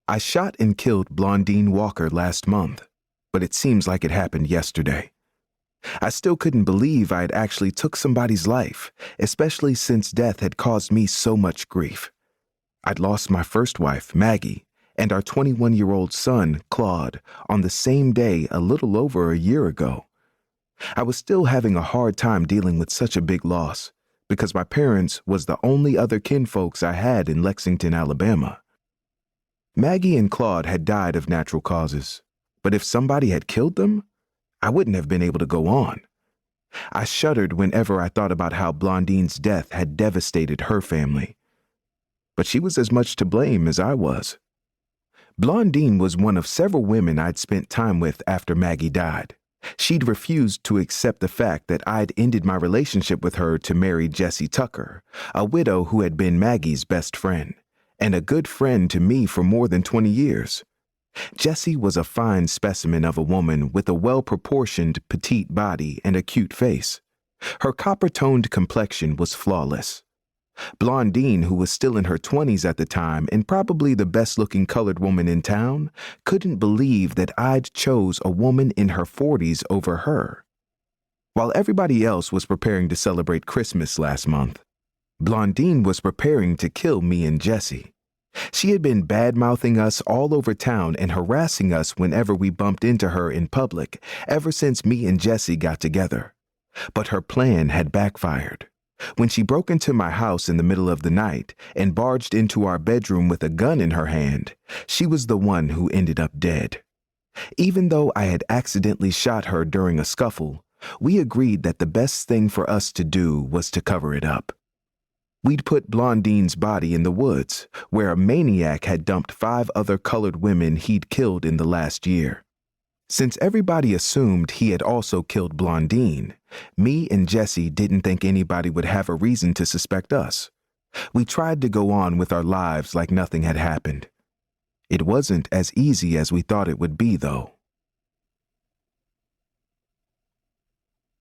I shot and killed Blondine Walker last month, but it seems like it happened yesterday. I still couldn't believe I had actually took somebody's life, especially since death had caused me so much grief. I'd lost my first wife, Maggie, and our 21-year-old son, Claude, on the same day a little over a year ago. I was still having a hard time dealing with such a big loss, because my parents was the only other kinfolks I had in Lexington, Alabama. Maggie and Claude had died of natural causes, but if somebody had killed them, I wouldn't have been able to go on. I shuddered whenever I thought about how Blondine's death had devastated her family. But she was as much to blame as I was. Blondine was one of several women I'd spent time with after Maggie died. She'd refused to accept the fact that I'd ended my relationship with her to marry Jessie Tucker, a widow who had been Maggie's best friend, and a good friend to me for more than 20 years. Jessie was a fine specimen of a woman with a well-proportioned, petite body and a cute face. Her copper-toned complexion was flawless. Blondine, who was still in her 20s at the time and probably the best-looking colored woman in town, couldn't believe that I'd chose a woman in her 40s over her. While everybody else was preparing to celebrate Christmas last month, Blondine was preparing to kill me and Jessie. She had been bad-mouthing us all over town and harassing us whenever we bumped into her in public ever since me and Jessie got together. But her plan had backfired. When she broke into my house in the middle of the night and barged into our bedroom with a gun in her hand, she was the one who ended up dead. Even though I had accidentally shot her during a scuffle, we agreed that the best thing for us to do was to cover it up. We'd put Blondine's body in the woods, where a maniac had dumped 5 other colored women he'd killed in the last year. Since everybody assumed he had also killed Blondine, me and Jessie didn't think anybody would have a reason to suspect us. We tried to go on with our lives like nothing had happened. It wasn't as easy as we thought it would be, though.